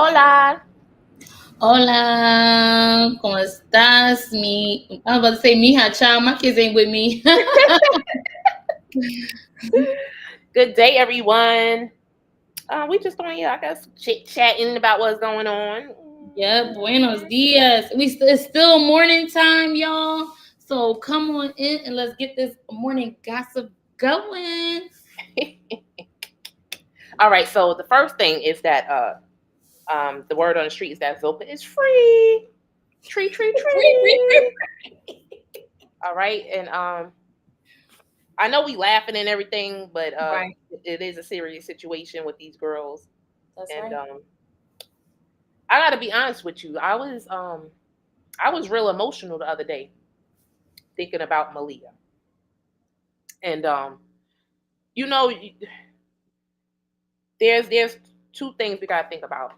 Hola. Hola, ¿cómo estás? I was about to say, mija, child. My kids ain't with me. Good day, everyone. We just on here, I guess, chit chatting about what's going on. Yeah, buenos dias. It's still morning time, y'all. So come on in and let's get this morning gossip going. All right. So the first thing is that the word on the street is that Zopa is free. Tree, tree, Free, free, free. tree. All right, and I know we laughing and everything, but Right. it is a serious situation with these girls, That's and right. I got to be honest with you. I was real emotional the other day thinking about Malia. And you know, there's two things we gotta think about.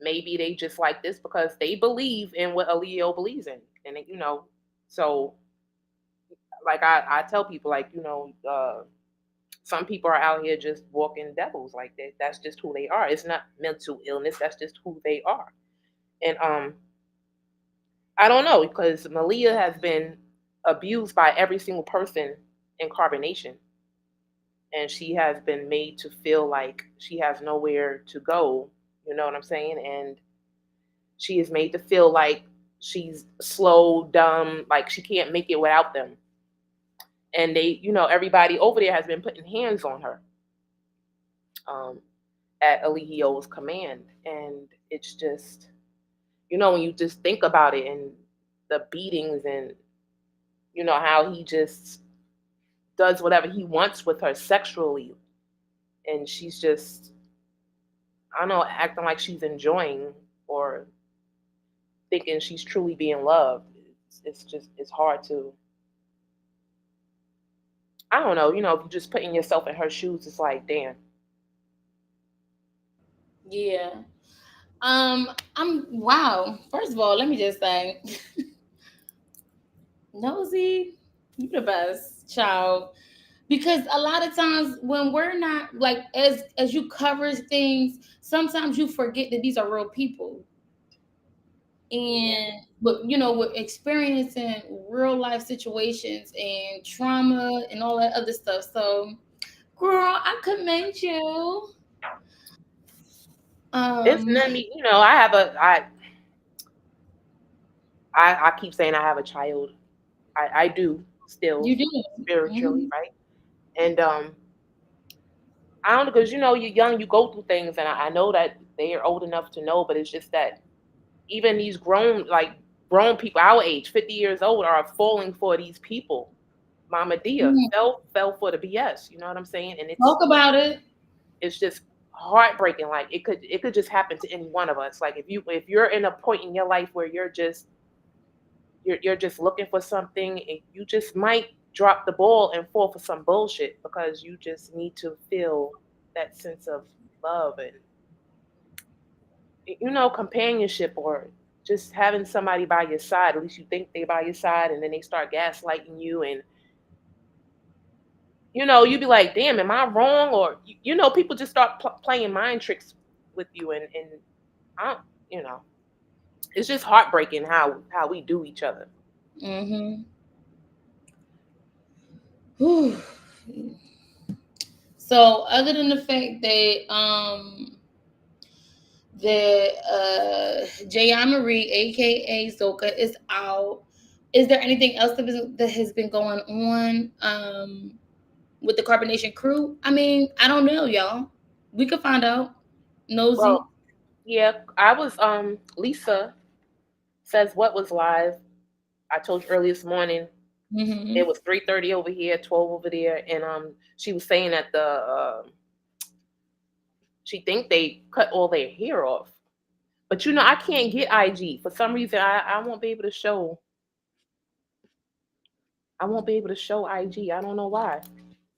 Maybe they just like this because they believe in what Leo believes in, and so like I tell people like some people are out here just walking devils like that. That's just who they are. It's not mental illness. That's just who they are. And I don't know because Malia has been abused by every single person in carbonation, and she has been made to feel like she has nowhere to go. You know what I'm saying? And she is made to feel like she's slow, dumb, like she can't make it without them. And everybody over there has been putting hands on her um, at Eligio's command. And it's just, when you just think about it and the beatings and, how he just does whatever he wants with her sexually. And she's just, I don't know, acting like she's enjoying or thinking she's truly being loved. It's hard to, I don't know, if you just putting yourself in her shoes, it's like, damn. Yeah. I'm wow. First of all, let me just say, Nosy, you the best child. Because a lot of times when we're not like as you cover things, sometimes you forget that these are real people, Yeah. and but we're experiencing real life situations and trauma and all that other stuff. So girl, I commend you. It's um not me, I have I keep saying I have a child. I do still you do. spiritually, Mhm. right? And I don't know, because you're young, you go through things, and I know that they are old enough to know, but it's just that even these grown people our age, 50 years old, are falling for these people. Mama Dia Mhm. fell for the BS. You know what I'm saying? And Talk about it. it's just heartbreaking. Like it could just happen to any one of us. Like if you're in a point in your life where you're just looking for something, and you just might drop the ball and fall for some bullshit because you just need to feel that sense of love and companionship, or just having somebody by your side. At least you think they by your side, and then they start gaslighting you, and you be like, damn, am I wrong? Or people just start playing mind tricks with you, and I don't, it's just heartbreaking how we do each other. Mm-hmm. So other than the fact that Jaya Marie, aka Zoka, is out, is there anything else that has been going on with the Carbonation crew? I mean, I don't know, y'all. We could find out. Nosy. Well, yeah, I was Lisa says what was live. I told you earlier this morning. It Mm-hmm. was 3:30 over here, 12 over there, and she was saying that she think they cut all their hair off. But I can't get IG for some reason. I won't be able to show. I won't be able to show IG. I don't know why.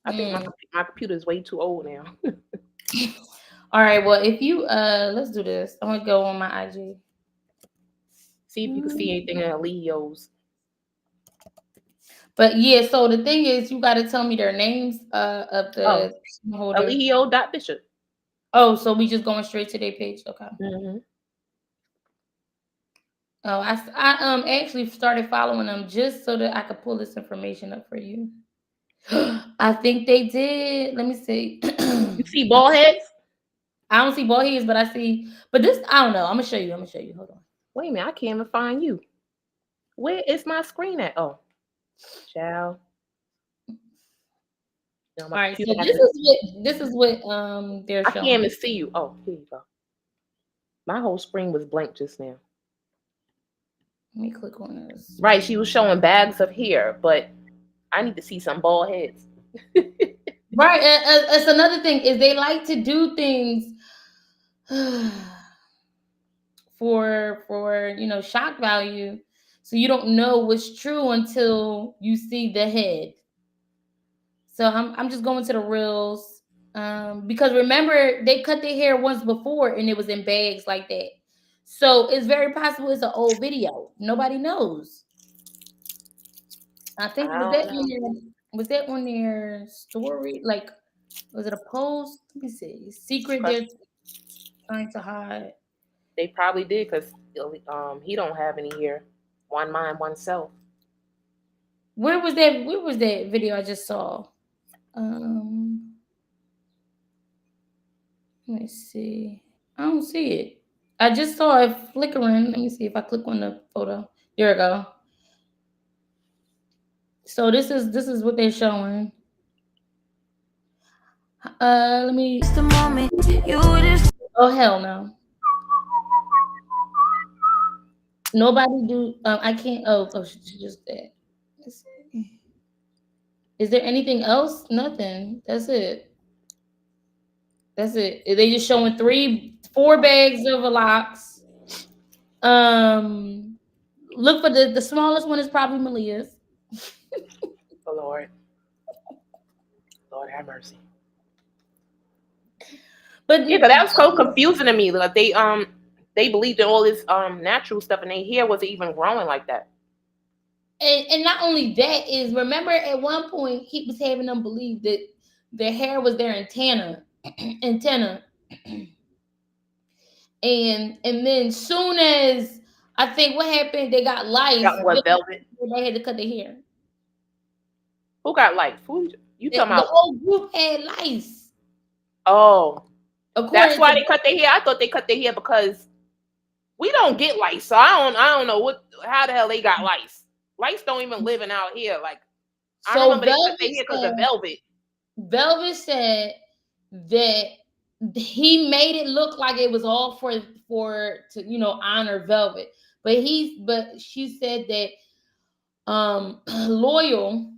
I think my Mm. my computer is way too old now. All right. Well, if you let's do this. I'm gonna go on my IG. See if you can see anything in Leo's. But yeah, so the thing is, you got to tell me their names of Oh, the holder. Alehio.bishop. Oh, so we just going straight to their page. Okay. Mm-hmm. Oh, I actually started following them just so that I could pull this information up for you. I think they did. Let me see. You see bald heads? I don't see bald heads, but I see. But this, I don't know. I'm gonna show you. I'm gonna show you. Hold on. Wait a minute, I can't even find you. Where is my screen at? Oh, child. No, my All right. computer So having. this is what they're I can't showing. even see you. Oh, here you go. My whole screen was blank just now. Let me click on this. Right, she was showing bags of hair, but I need to see some bald heads. Right. It's another thing is they like to do things for shock value, so you don't know what's true until you see the head. So I'm just going to the reels, because remember they cut their hair once before and it was in bags like that. So it's very possible it's an old video. Nobody knows. I think I don't know. was that on their story? Like, was it a post? Let me see. Secret 'Cause they're trying to hide. they probably did because he don't have any hair. One mind, oneself. Where was that video I just saw? Um, Let me see. I don't see it. I just saw it flickering. Let me see if I click on the photo. There we go. So this is what they're showing. Let me. It's the moment you just Oh hell no. Nobody do. I can't. Oh, she just did. Let's see. Is there anything else? Nothing. That's it. That's it. They just showing 4 bags of locks. Um, Look for the smallest one is probably Malia's. Oh, Lord, Lord have mercy. But Yeah, but that was so confusing to me. Like they believed in all this natural stuff, and their hair wasn't even growing like that. and not only that is, remember at one point he was having them believe that their hair was their antenna, and then soon as I think what happened, they got lice. Got what velvet? They had to cut their hair. Who got lice? Who you talking The about? whole group had lice, Oh, that's according why to. they cut their hair. I thought they cut their hair because we don't get lice, so I don't know how the hell they got lice. Lice don't even live in out here. Like I So remember they cut their hair because of velvet. Velvet said that he made it look like it was all for to honor Velvet, but she said that Loyal,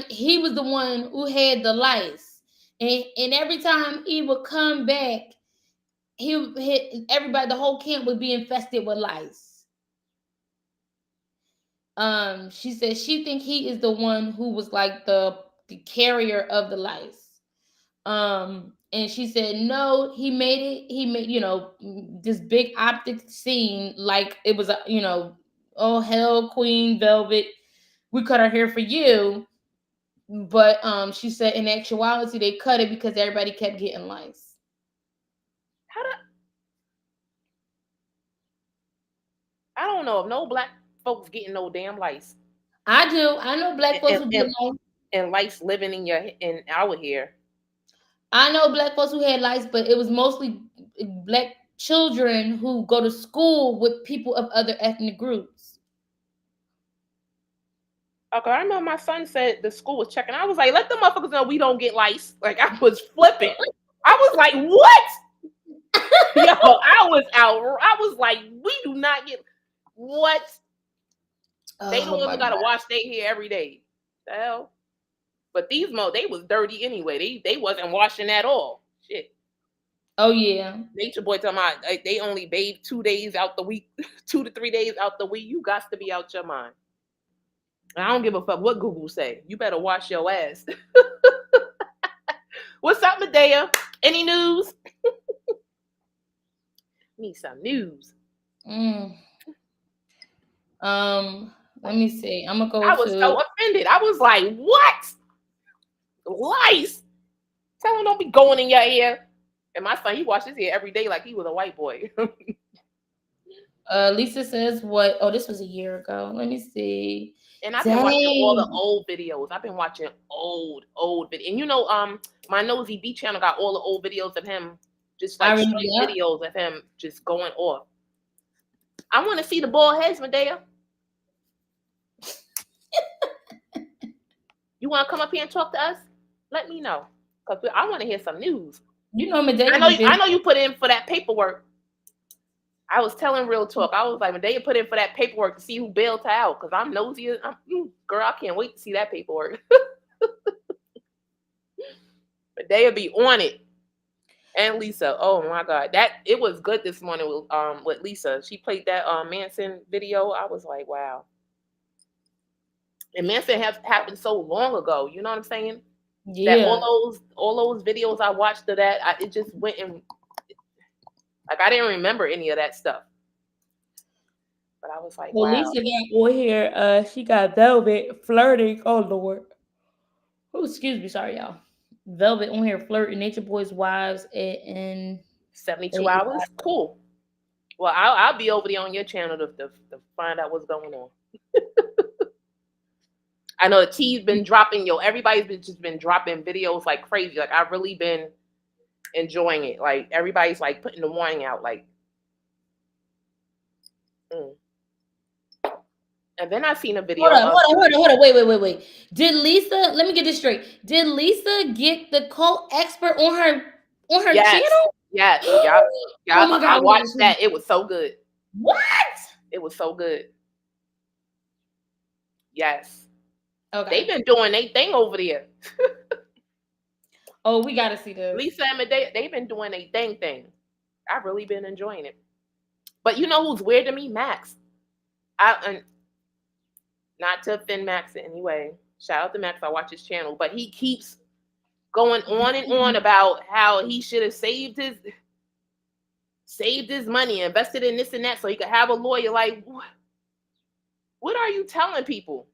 he was the one who had the lice, and every time he would come back, he would hit everybody. The whole camp would be infested with lice. She said she think he is the one who was like the carrier of the lice. And she said no, he made this big optic scene like it was oh hell, Queen Velvet, we cut our hair for you. But she said in actuality they cut it because everybody kept getting lice. How do I don't know if no black folks getting no damn lice I know black folks and, who get and, lice. and lice living in our hair. I know black folks who had lice, but it was mostly black children who go to school with people of other ethnic groups. Okay, I remember my son said the school was checking. I was like, let the motherfuckers know we don't get lice. Like I was flipping. I was like, what? Yo, I was out. I was like, we do not get what? They Oh don't my even gotta god. wash their hair every day. The hell? But these they was dirty anyway. They wasn't washing at all. Shit. Oh yeah. Nature boy talking about like, they only bathe 2 days out the week, 2 to 3 days out the week. You got to be out your mind. I don't give a fuck what Google say. You better wash your ass. What's up, Medea? Any news? Need some news. Mm. Let me see. I'm gonna go I was so to. offended. I was like, what? Lice? Tell him don't be going in your ear. And my son, he washed his hair every day like he was a white boy. Lisa says what? Oh, this was a year ago. Let me see. And I've been watching all the Dang. old videos. I've been watching old videos. And my Nosy B channel got all the old videos of him, just I like remember straight that. videos of him just going off. I want to see the bald heads, Medea. You want to come up here and talk to us? Let me know, cause I want to hear some news. You know, Medea I be busy. know you put in for that paperwork. I was telling Real Talk. I was like, Medea put in for that paperwork to see who bailed her out, cause I'm nosy. Girl, I can't wait to see that paperwork. Medea be on it. And Lisa, oh my God, it was good this morning with Lisa. She played that Manson video. I was like, wow. And Manson has happened so long ago. You know what I'm saying? That Yeah. all those videos I watched of that, it just went and like I didn't remember any of that stuff. But I was like, Well, wow. Lisa got on here. She got Velvet flirting. Oh Lord. Oh, excuse me. Sorry, y'all. Velvet on here flirting Nature Boy's wives and 72 hours? Cool. Well, I'll be over there on your channel to find out what's going on. I know the T's been dropping, everybody's been dropping videos like crazy. Like I've really been enjoying it. Like everybody's like putting the warning out. Like, And then I seen a video. Hold on. Wait. Did Lisa? Let me get this straight. Did Lisa get the cult expert on her channel? Yes. Yep. Oh my God! I watched that. It was so good. What? It was so good. Yes. Okay. They've been doing their thing over there. Oh, we gotta see this. Lisa and Medea, they've been doing their thing. I've really been enjoying it. But you know who's weird to me? Max. Not to offend Max in any way. Shout out to Max. I watch his channel, but he keeps going on and on about how he should have saved his money, invested in this and that, so he could have a lawyer. Like, what are you telling people?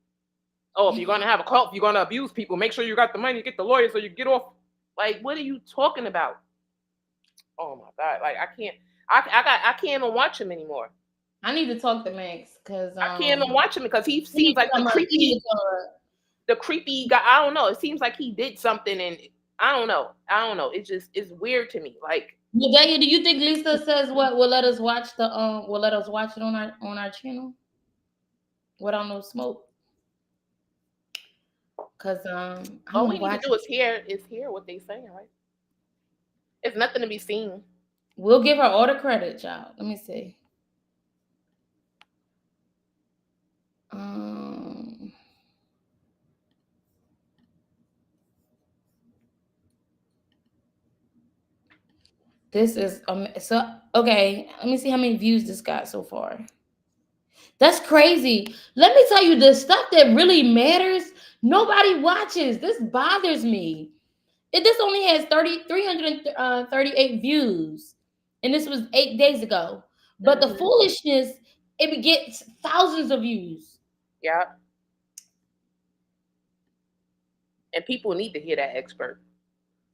Oh, if you're gonna have a cult, if you're gonna abuse people, make sure you got the money, get the lawyer, so you get off. Like, what are you talking about? Oh my God! Like, I can't even watch him anymore. I need to talk to Max because I can't even watch him because he seems like the creepy guy. I don't know. It seems like he did something, and I don't know. It's weird to me. Like, Medea, do you think Lisa says what will let us watch it on our channel without no smoke? Because all we need to do is hear what they say, right? It's nothing to be seen. We'll give her all the credit, y'all. Let me see. This is so okay. Let me see how many views this got so far. That's crazy. Let me tell you, the stuff that really matters, nobody watches. This bothers me. This only has 338 views, and this was 8 days ago. But the foolishness, it gets thousands of views. Yeah. And people need to hear that expert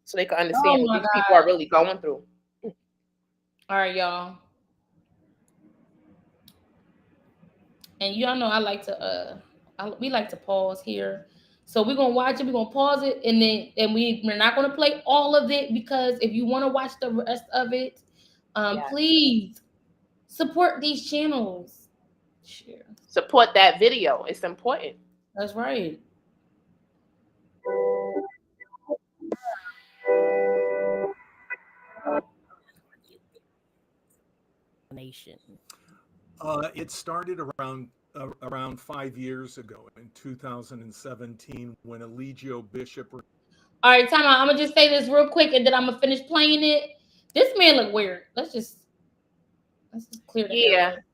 so they can understand what these people are really going through. All right, y'all. And y'all know I like to we like to pause here. So we're gonna watch it, we're gonna pause it, and we're not gonna play all of it because if you want to watch the rest of it, please support these channels. Share. Support that video. It's important. That's right. Nation. It started around 5 years ago in 2017 when Eligio Bishop. All right, time out. I'm gonna just say this real quick, and then I'm gonna finish playing it. This man look weird. Let's just clear the air.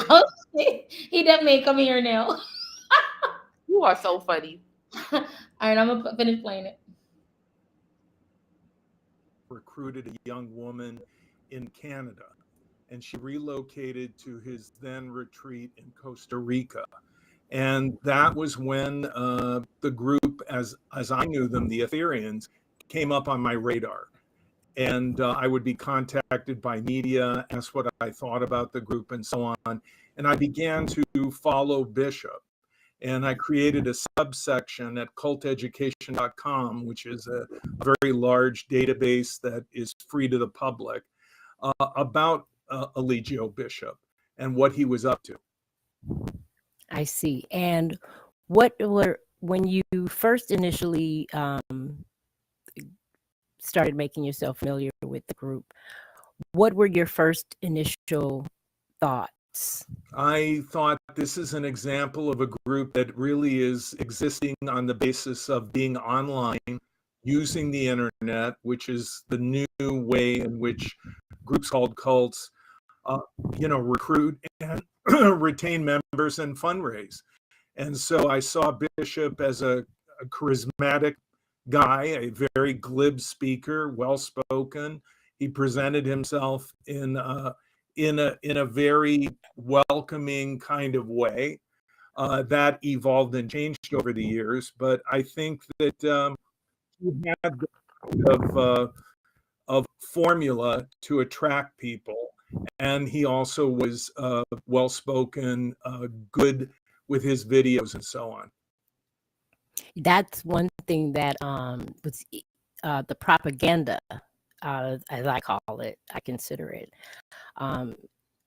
Oh, he definitely ain't coming here now. You are so funny. All right, I'm gonna finish playing it. Recruited a young woman in Canada, and she relocated to his then retreat in Costa Rica. And that was when the group, as I knew them, the Ethereans, came up on my radar. and I would be contacted by media, ask what I thought about the group, and so on. And I began to follow Bishop. And I created a subsection at culteducation.com, which is a very large database that is free to the public, about Eligio Bishop and what he was up to. I see. And when you first initially started making yourself familiar with the group, what were your first initial thoughts? I thought this is an example of a group that really is existing on the basis of being online, using the internet, which is the new way in which groups called cults, recruit and retain members and fundraise. And so I saw Bishop as a charismatic guy, a very glib speaker, well-spoken. He presented himself in a very welcoming kind of way that evolved and changed over the years. But I think that he had the kind of formula to attract people, and he also was well-spoken, good with his videos and so on. That's one thing that was the propaganda, as I call it, I consider it,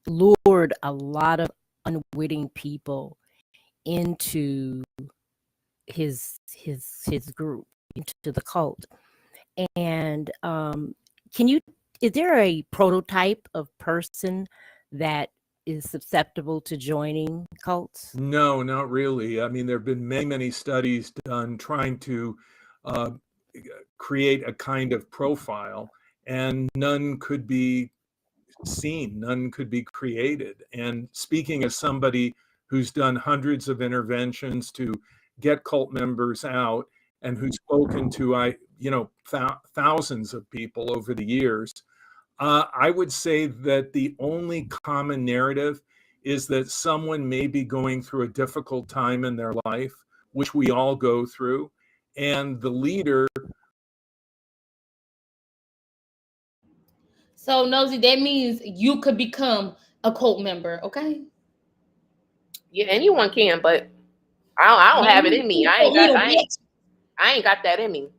lured a lot of unwitting people into his group, into the cult. And is there a prototype of person that is susceptible to joining cults? No, not really. I mean, there have been many studies done trying to create a kind of profile, and none could be seen, none could be created. And speaking as somebody who's done hundreds of interventions to get cult members out, and who's spoken to thousands of people over the years, I would say that the only common narrative is that someone may be going through a difficult time in their life, which we all go through, and the leader. So, Nosy, that means you could become a cult member, okay? Yeah, anyone can, but I don't have it in me. I ain't got that in me.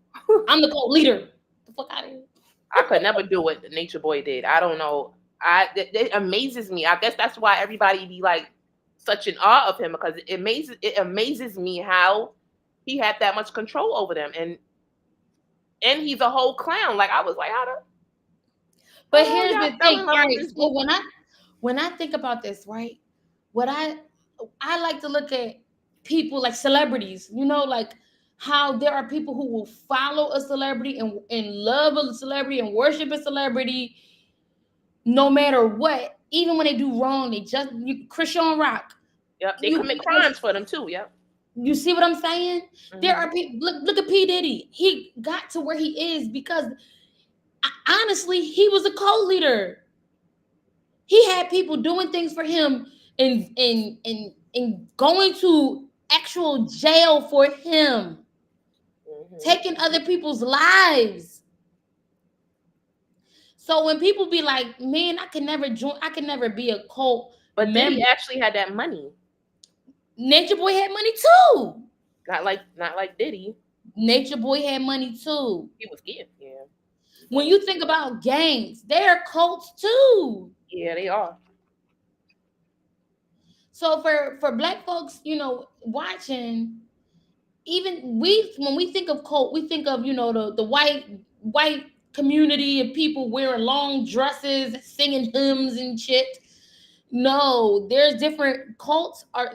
I'm the cult leader. The fuck out of here. I could never do what Nature Boy did. I don't know. It amazes me. I guess that's why everybody be like such in awe of him, because it amazes me how he had that much control over them, and he's a whole clown. Like, I was like, how the. But here's the thing, right? So when I think about this, right? What I like to look at people like celebrities, like how there are people who will follow a celebrity and love a celebrity and worship a celebrity no matter what, even when they do wrong. Christian Rock. Yep, they commit crimes for them too. Yep. You see what I'm saying? Mm-hmm. There are people. Look at P. Diddy. He got to where he is because honestly, he was a cult leader. He had people doing things for him and going to actual jail for him, taking other people's lives. So when people be like, man, I can never be a cult. But member. Diddy actually had that money. Nature Boy had money too. Not like Diddy. Nature Boy had money too. He was getting, yeah. When you think about gangs, they're cults too. Yeah, they are. So for Black folks, watching, even when we think of cult, we think of the white community of people wearing long dresses, singing hymns and shit. No, there's different cults are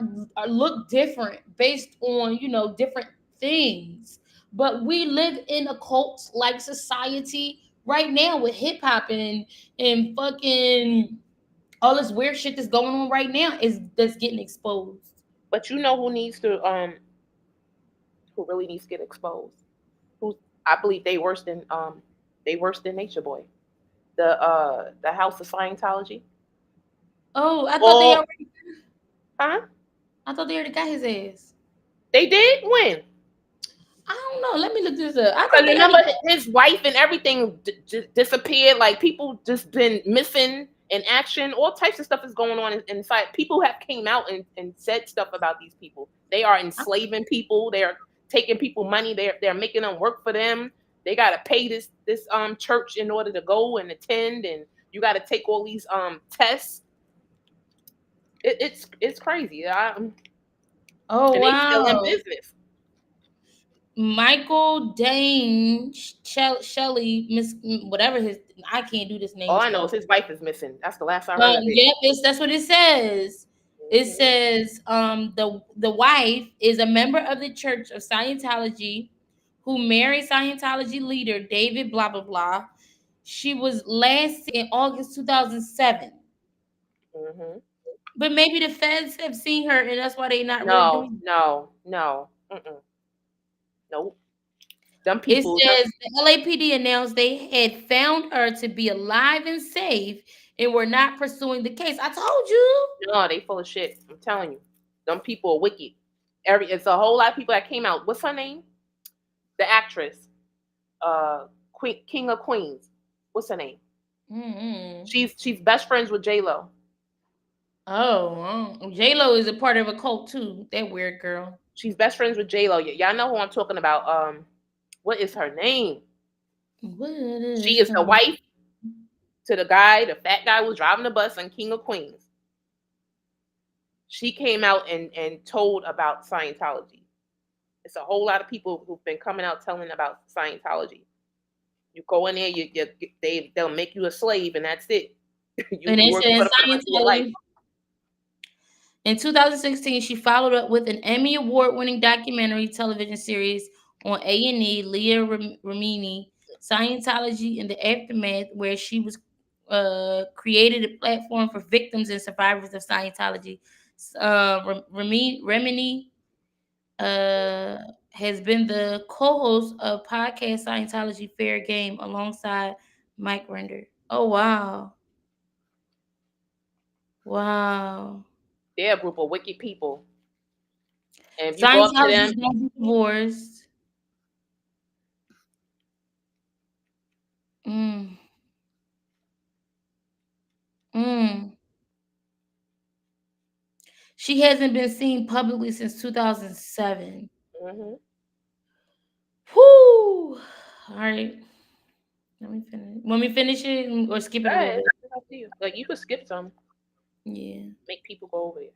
look different based on different things. But we live in a cult-like society right now with hip hop and fucking all this weird shit that's going on right now that's getting exposed. But who really needs to get exposed? I believe they worse than Nature Boy. The House of Scientology. Oh, I thought they already. Huh? I thought they already got his ass. They did? When? I don't know. Let me look this up. I Because think they remember, got his wife and everything just disappeared. Like people just been missing in action. All types of stuff is going on inside. People have came out and said stuff about these people. They are enslaving people. They are taking people money. They're making them work for them. They got to pay this church in order to go and attend, and you got to take all these tests. It's crazy. Oh And they still in wow. business. Michael Dane Shelley, Miss whatever his I can't do this name All I know stuff. is his wife is missing. That's the last I heard of it. Yep, that's what it says. It Mhm. says the wife is a member of the Church of Scientology who married Scientology leader David blah blah blah. She was last in August 2007. Mhm. But maybe the feds have seen her and that's why they not really No, doing no, no. Mm-mm. Nope. Them it. It people. says the LAPD announced they had found her to be alive and safe and were not pursuing the case. I told you. No, they full of shit. I'm telling you. Them people are wicked. It's a whole lot of people that came out. What's her name? The actress. Queen King of Queens. What's her name? Mm-hmm. She's best friends with J Lo. Oh, J-Lo is a part of a cult too. That weird girl. She's best friends with J Lo. Y'all know who I'm talking about. What is her name? What She is is the her? wife to the guy, the fat guy who was driving the bus on King of Queens. She came out and told about Scientology. It's a whole lot of people who've been coming out telling about Scientology. You go in there, they'll make you a slave, and that's it. And you it work for says them for the rest of your life. Scientology. In 2016, she followed up with an Emmy Award-winning documentary television series on A&E, Leah Remini, Scientology in the Aftermath, where she was created a platform for victims and survivors of Scientology. Remini has been the co-host of podcast Scientology Fair Game alongside Mike Render. Oh wow. Wow. They're a group of wicked people, and if you go up to Scientology them, is going to be divorced. Mm. Mm. She hasn't been seen publicly since 2007. mhm. Whoo! All right. Let me finish. Want me to finish it or skip Go it a little ahead. bit? It's up to you. Like you could skip some, Yeah. make people go over there.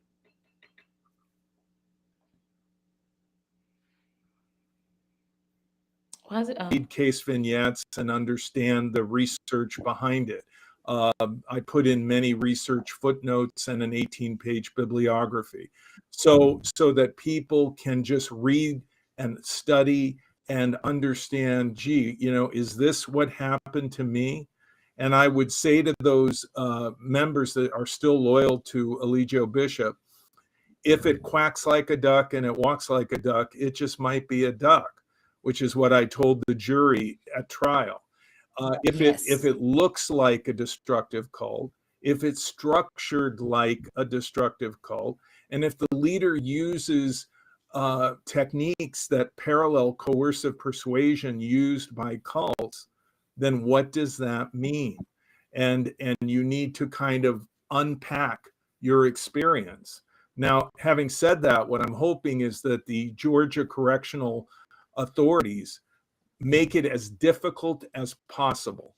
Why is it? Oh. Read case vignettes and understand the research behind it. I put in many research footnotes and an 18-page bibliography, so that people can just read and study and understand. Gee, is this what happened to me? And I would say to those members that are still loyal to Eligio Bishop, if it quacks like a duck and it walks like a duck, it just might be a duck, which is what I told the jury at trial. If it looks like a destructive cult, if it's structured like a destructive cult, and if the leader uses techniques that parallel coercive persuasion used by cults, then what does that mean? And you need to kind of unpack your experience. Now, having said that, what I'm hoping is that the Georgia correctional authorities make it as difficult as possible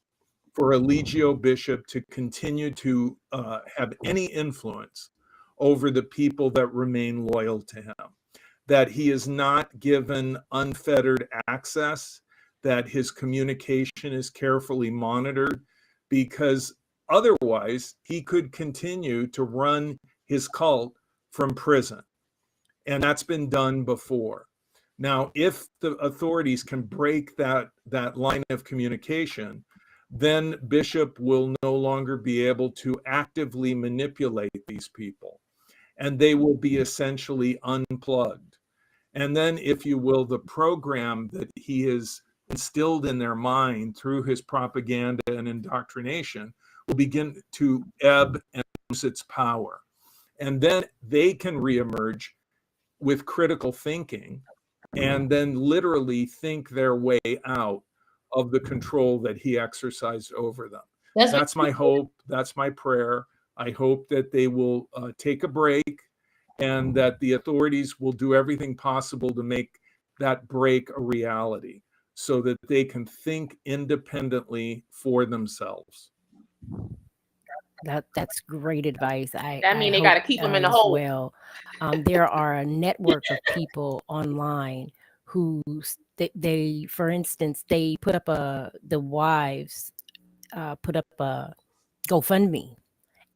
for Eligio Bishop to continue to have any influence over the people that remain loyal to him, that he is not given unfettered access, that his communication is carefully monitored, because otherwise he could continue to run his cult from prison. And that's been done before. Now, if the authorities can break that line of communication, then Bishop will no longer be able to actively manipulate these people, and they will be essentially unplugged. And then, if you will, the program that he has instilled in their mind through his propaganda and indoctrination will begin to ebb and lose its power. And then they can reemerge with critical thinking and then literally think their way out of the control that he exercised over them. That's my hope. That's my prayer. I hope that they will take a break and that the authorities will do everything possible to make that break a reality so that they can think independently for themselves. That's great advice. That I mean they hope gotta keep them in the as hole. well. There are a network of people online who they, for instance, they put up the wives put up a GoFundMe,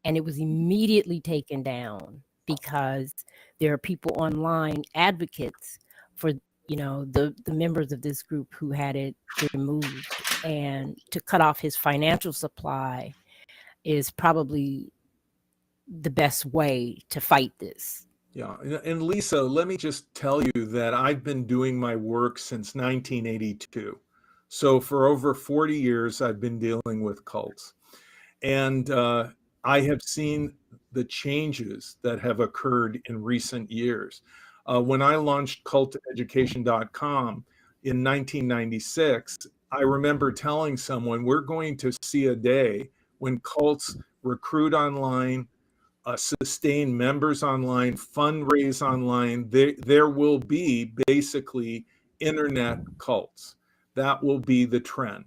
and it was immediately taken down because there are people online advocates for the members of this group who had it removed, and to cut off his financial supply is probably the best way to fight this. Yeah. And Lisa, let me just tell you that I've been doing my work since 1982. So for over 40 years, I've been dealing with cults. And I have seen the changes that have occurred in recent years. When I launched culteducation.com in 1996, I remember telling someone, we're going to see a day when cults recruit online, sustain members online, fundraise online. There will be basically internet cults. That will be the trend.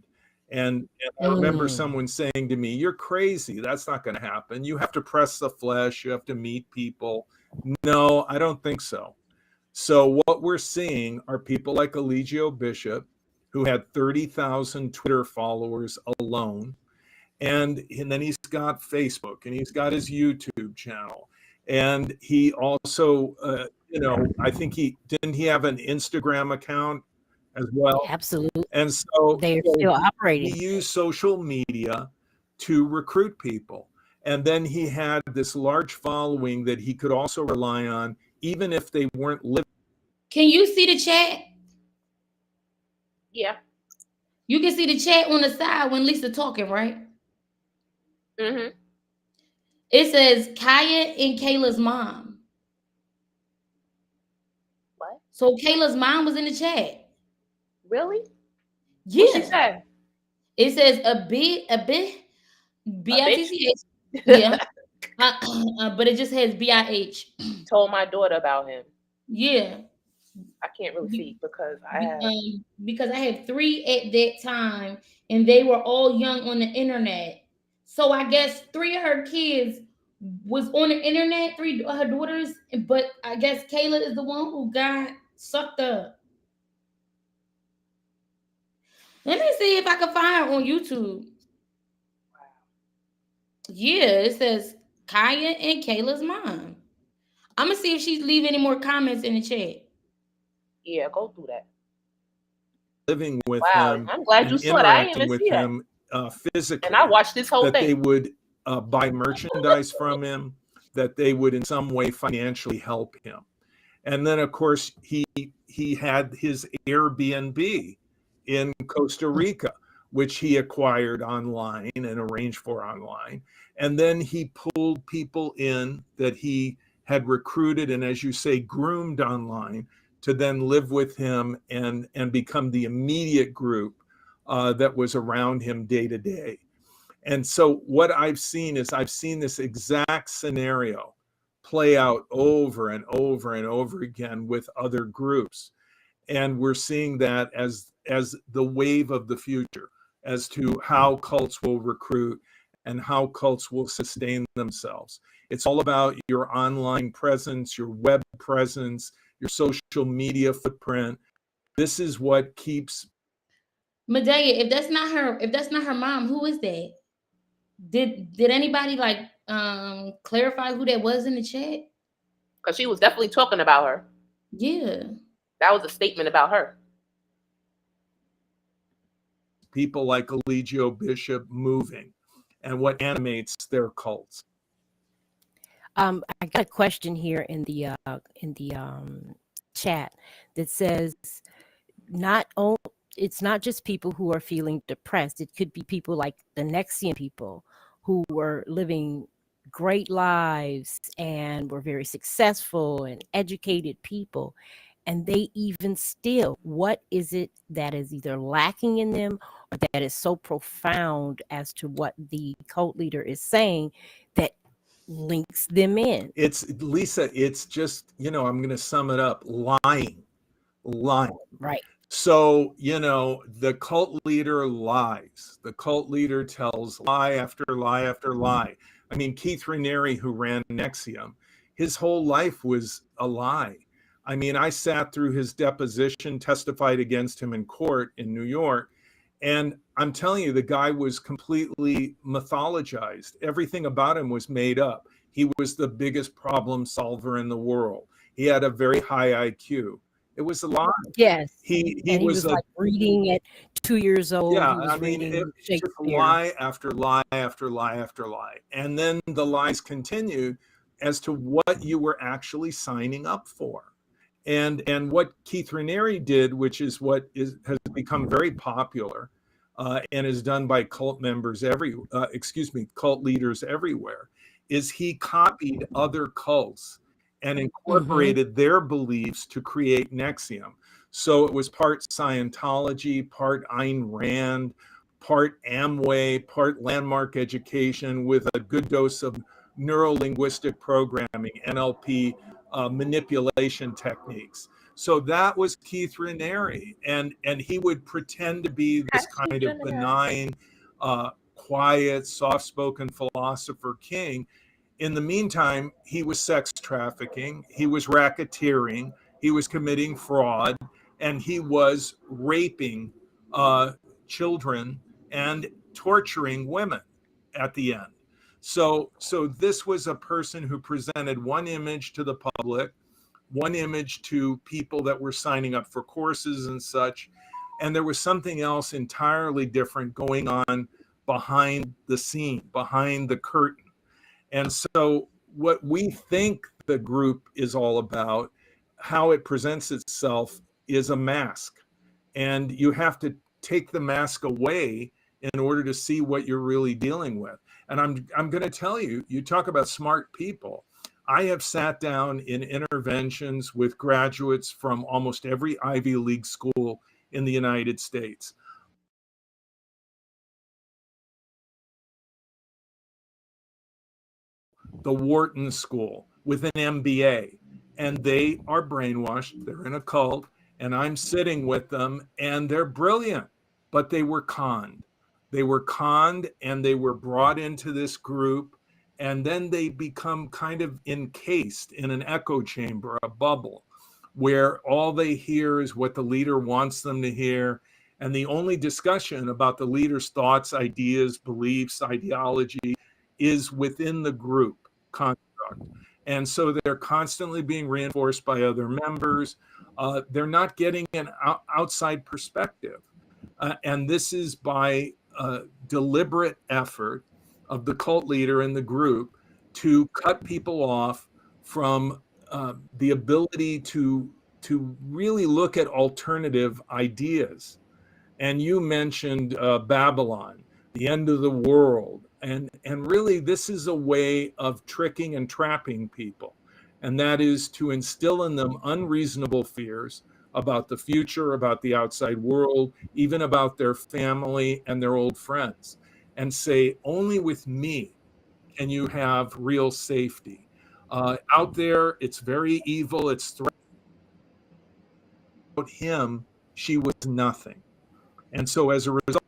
And I remember someone saying to me, you're crazy. That's not going to happen. You have to press the flesh. You have to meet people. No, I don't think so. So what we're seeing are people like Eligio Bishop, who had 30,000 Twitter followers alone. And then he's got Facebook, and he's got his YouTube channel. And he also, I think he have an Instagram account as well. Absolutely. And so They're still operating. he used social media to recruit people. And then he had this large following that he could also rely on, even if they weren't living. Can you see the chat? Yeah. You can see the chat on the side when Lisa talking, right? Mm-hmm. It says Kaya and Kayla's mom. What? So Kayla's mom was in the chat. Really? Yeah. What she said? It says a bit B-I-T-C-H. bitch? Yeah. But it just has B-I-H. Told my daughter about him. Yeah. I can't really see because I have. Because I had 3 at that time, and they were all young on the internet. So I guess 3 of her kids was on the internet, 3 of her daughters, but I guess Kayla is the one who got sucked up. Let me see if I can find her on YouTube. Yeah, it says Kaya and Kayla's mom. I'm gonna see if she's leave any more comments in the chat. Yeah, go through that. Living with him, I'm glad you saw that. I didn't interacting even with see that. him physically. And I watched this whole that thing. They would buy merchandise from him, that they would in some way financially help him. And then, of course, he had his Airbnb in Costa Rica, which he acquired online and arranged for online. And then he pulled people in that he had recruited and, as you say, groomed online to then live with him and become the immediate group that was around him day to day. And so what I've seen is this exact scenario play out over and over and over again with other groups. And we're seeing that as the wave of the future, as to how cults will recruit and how cults will sustain themselves. It's all about your online presence, your web presence, your social media footprint. This is what keeps. Medea, if that's not her mom, who is that? Did anybody clarify who that was in the chat? Because she was definitely talking about her. Yeah. That was a statement about her. People like Eligio Bishop moving and what animates their cults. I got a question here in the chat that says it's not just people who are feeling depressed. It could be people like the Nexian people who were living great lives and were very successful and educated people. and they even still, what is it that is either lacking in them or that is so profound as to what the cult leader is saying that links them in? It's Lisa, it's just, I'm going to sum it up, lying. Right. So, the cult leader lies. The cult leader tells lie after lie after lie. I mean, Keith Raniere, who ran Nexium, his whole life was a lie. I mean, I sat through his deposition, testified against him in court in New York, and I'm telling you, the guy was completely mythologized. Everything about him was made up. He was the biggest problem solver in the world. He had a very high IQ. It was a lie. Yes. He And he was was a like reading at 2 years old. Yeah, He was I mean, it reading just Shakespeare. lie after lie after lie after lie. And then the lies continued as to what you were actually signing up for. And what Keith Raniere did, which is what has become very popular and is done by cult members cult leaders everywhere, is he copied other cults and incorporated their beliefs to create Nexium. So it was part Scientology, part Ayn Rand, part Amway, part landmark education with a good dose of neuro-linguistic programming, NLP, manipulation techniques. So that was Keith Raniere, and he would pretend to be this kind of benign, quiet, soft-spoken philosopher king. In the meantime, he was sex trafficking, he was racketeering, he was committing fraud, and he was raping children and torturing women at the end. So this was a person who presented one image to the public, one image to people that were signing up for courses and such, and there was something else entirely different going on behind the scene, behind the curtain. And so what we think the group is all about, how it presents itself, is a mask. And you have to take the mask away in order to see what you're really dealing with. And I'm going to tell you, you talk about smart people. I have sat down in interventions with graduates from almost every Ivy League school in the United States. The Wharton School with an MBA, and they are brainwashed. They're in a cult, and I'm sitting with them, and they're brilliant, but they were conned. They were conned, and they were brought into this group, and then they become kind of encased in an echo chamber, a bubble, where all they hear is what the leader wants them to hear. And the only discussion about the leader's thoughts, ideas, beliefs, ideology is within the group construct. And so they're constantly being reinforced by other members. They're not getting an outside perspective. And this is by deliberate effort of the cult leader and the group to cut people off from the ability to really look at alternative ideas. And you mentioned Babylon, the end of the world. And really, this is a way of tricking and trapping people. And that is to instill in them unreasonable fears about the future, about the outside world, even about their family and their old friends, and say, only with me can you have real safety. Out there, it's very evil. It's threatening. Without him, she was nothing. And so as a result,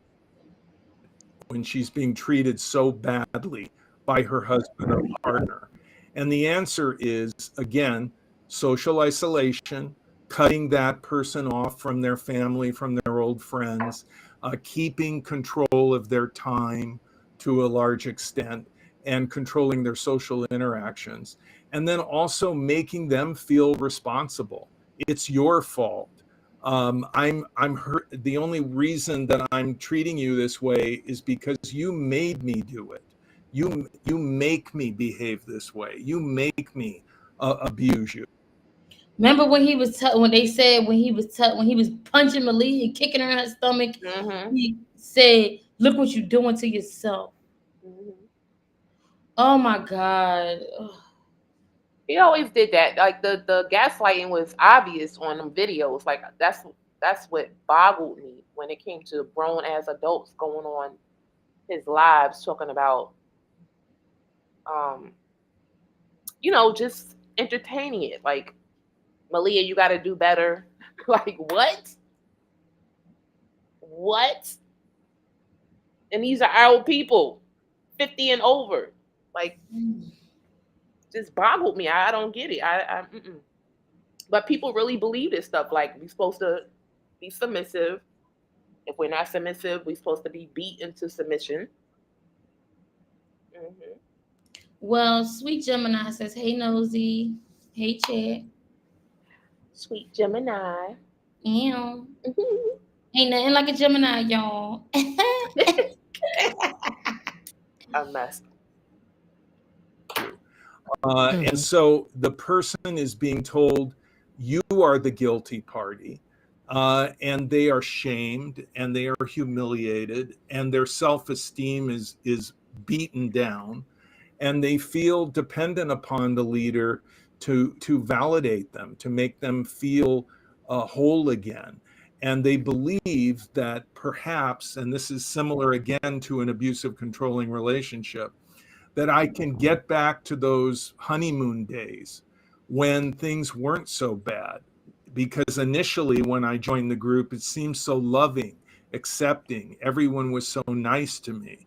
when she's being treated so badly by her husband or partner? And the answer is, again, social isolation, cutting that person off from their family, from their old friends, keeping control of their time to a large extent, and controlling their social interactions. And then also making them feel responsible. It's your fault. I'm hurt. The only reason that I'm treating you this way is because you made me do it. You make me behave this way. You make me abuse you. Remember when he was when they said when he was punching Malia and kicking her in her stomach, he said, "Look what you're doing to yourself." Oh my God. Ugh. He always did that. Like the gaslighting was obvious on them videos. Like that's what boggled me when it came to grown as adults going on his lives talking about um just entertaining it. Like, Malia, you got to do better. Like, what? What? And these are our people, 50 and over. Like, just boggled me. I don't get it. Mm-mm. But people really believe this stuff. Like, we're supposed to be submissive. If we're not submissive, we're supposed to be beat into submission. Hmm. Well, Sweet Gemini says, "Hey Nosy, hey Chad, Sweet Gemini. ew, ain't nothing like a Gemini, y'all." A mess. And so the person is being told, you are the guilty party. And they are shamed and they are humiliated and their self-esteem is beaten down, and they feel dependent upon the leader to validate them, to make them feel whole again. And they believe that perhaps, and this is similar again to an abusive controlling relationship, that I can get back to those honeymoon days when things weren't so bad. Because initially, when I joined the group, it seemed so loving, accepting. Everyone was so nice to me.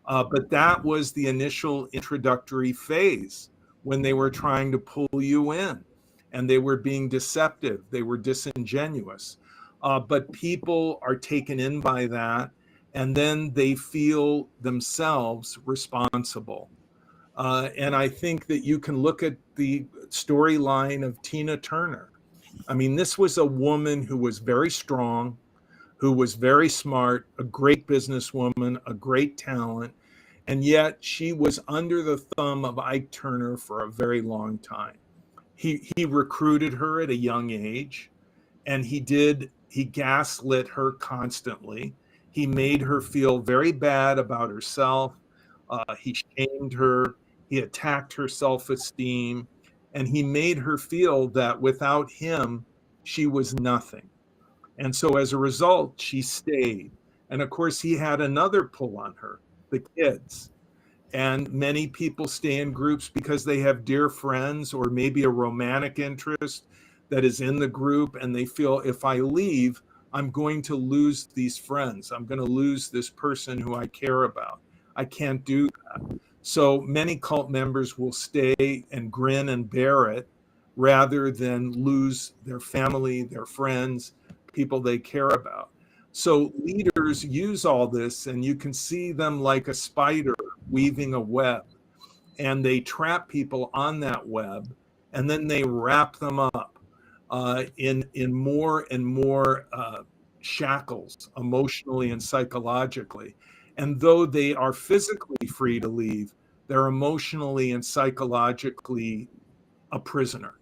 But that was the initial introductory phase when they were trying to pull you in and they were being deceptive, they were disingenuous. But people are taken in by that, and then they feel themselves responsible. And I think that you can look at the storyline of Tina Turner. I mean, this was a woman who was very strong, who was very smart, a great businesswoman, a great talent, and yet she was under the thumb of Ike Turner for a very long time. He recruited her at a young age, and he gaslit her constantly. He made her feel very bad about herself. He shamed her. He attacked her self-esteem, and he made her feel that without him, she was nothing. And so as a result, she stayed. And of course, he had another pull on her, the kids. And many people stay in groups because they have dear friends or maybe a romantic interest that is in the group. And they feel, if I leave, I'm going to lose these friends. I'm going to lose this person who I care about. I can't do that. So many cult members will stay and grin and bear it rather than lose their family, their friends, people they care about. So leaders use all this, and you can see them like a spider weaving a web, and they trap people on that web, and then they wrap them up in more and more shackles, emotionally and psychologically. And though they are physically free to leave, they're emotionally and psychologically a prisoner.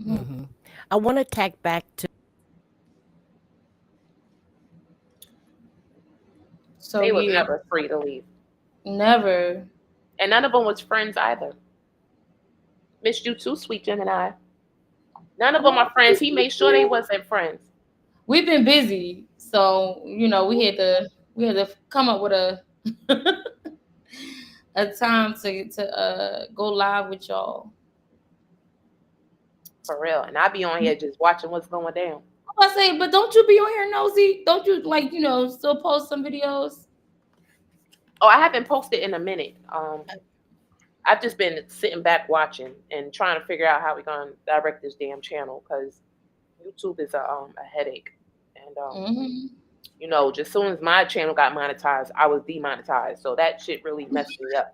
Mm-hmm. I want to tack back to So They was yeah, never free to leave. never. And none of them was friends either. Missed you too, Sweet Gemini. None of them are friends. He made sure they wasn't friends. We've been busy, so we had to come up with a a time to go live with y'all. For real. And I be on here just watching what's going down. I say, but don't you be on here nosy? Don't you still post some videos? Oh, I haven't posted in a minute. I've just been sitting back watching and trying to figure out how we're gonna direct this damn channel, because YouTube is a headache. And just soon as my channel got monetized, I was demonetized. So that shit really messed me up.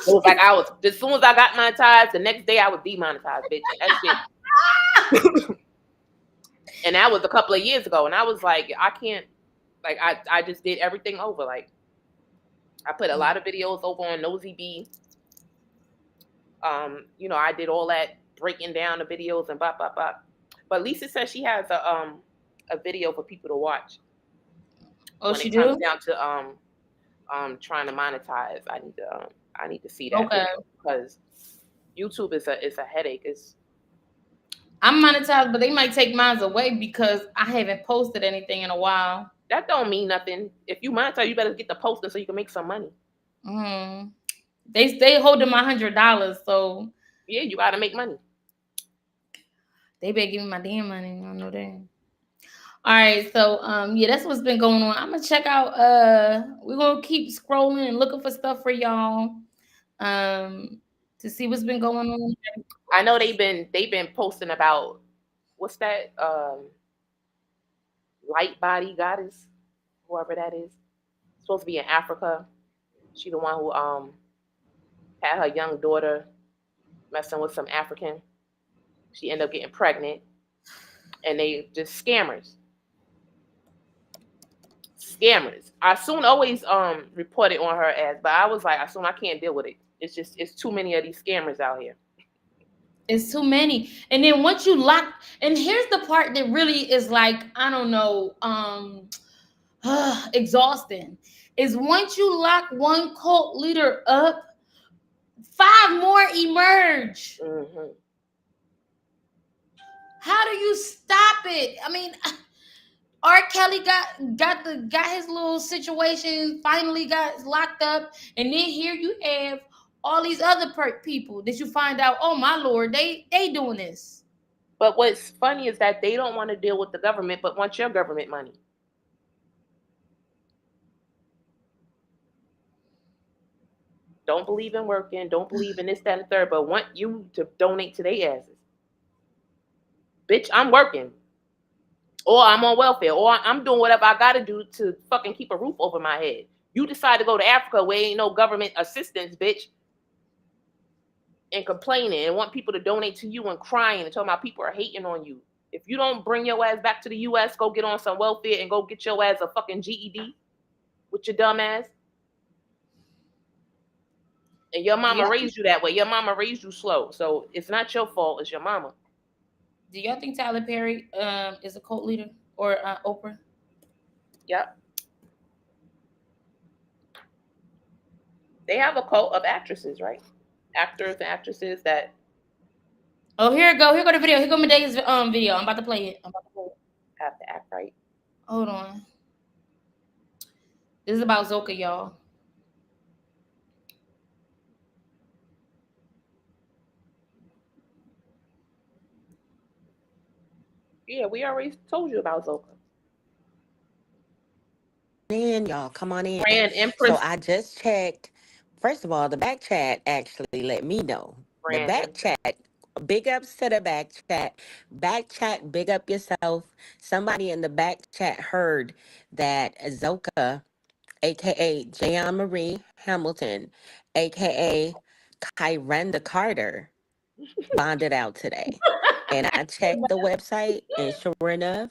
It was like as soon as I got monetized, the next day I was demonetized, bitch. That shit. And that was a couple of years ago. And I was like, I can't, like, I just did everything over. Like, I put a lot of videos over on Nosy B. I did all that breaking down the videos and blah, blah, blah. But Lisa says she has a video for people to watch. Oh, when she it comes do? down to trying to monetize, I need to see that Okay. video, because YouTube is a headache. It's I'm monetized, but they might take mine away because I haven't posted anything in a while. that don't mean nothing. If you monetize, you better get the posting so you can make some money. Mm. They stay holding my $100, so Yeah, you gotta make money. they better give me my damn money. I don't know that. All right, so yeah, that's what's been going on. I'm gonna check out. We're gonna keep scrolling and looking for stuff for y'all. To see what's been going on. I know they've been posting about what's that light body goddess, whoever that is. Supposed to be in Africa. She the one who had her young daughter messing with some African. She ended up getting pregnant, and they just scammers. Scammers. I soon always reported on her as, but I was like, I soon I can't deal with it. It's too many of these scammers out here. It's too many. And then once you lock, and here's the part that really is like, I don't know, exhausting. Is once you lock one cult leader up, 5 more emerge. Hmm. How do you stop it? I mean, R. Kelly got his little situation, finally got locked up, and then here you have all these other people that you find out, oh my lord, they doing this. But what's funny is that they don't want to deal with the government, but want your government money. Don't believe in working, don't believe in this, that, and the third, but want you to donate to their asses. Bitch, I'm working. Or I'm on welfare. Or I'm doing whatever I gotta do to fucking keep a roof over my head. You decide to go to Africa where ain't no government assistance, bitch, and complaining and want people to donate to you and crying and talking about people are hating on you. If you don't bring your ass back to the US, go get on some welfare and go get your ass a fucking GED with your dumb ass. And your mama raised you that way. Your mama raised you slow. So it's not your fault, it's your mama. Do y'all think Tyler Perry is a cult leader or Oprah? Yep. They have a cult of actresses, right? Actors and actresses that. Oh, here go the video. Here go Medea's video. I'm about to play it. Have to act right. Hold on. This is about Zoka, y'all. Yeah, we already told you about Zoka. Y'all, come on in. Brand So Empress. I just checked. First of all, the back chat actually let me know. The Brand back Empress. chat, big ups to the back chat. Back chat, big up yourself. Somebody in the back chat heard that Zoka, aka Jayon Marie Hamilton, aka Kyrenda Carter, bonded out today. And I checked the website, and sure enough,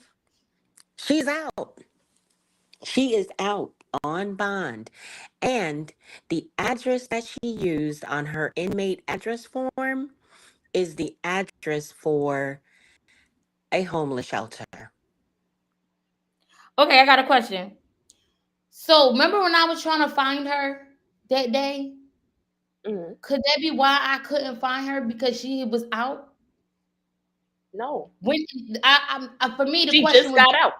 she's out. She is out on bond. And the address that she used on her inmate address form is the address for a homeless shelter. Okay, I got a question. So remember when I was trying to find her that day? Mm-hmm. Could that be why I couldn't find her because she was out? No. When for me the She question just would got be, out.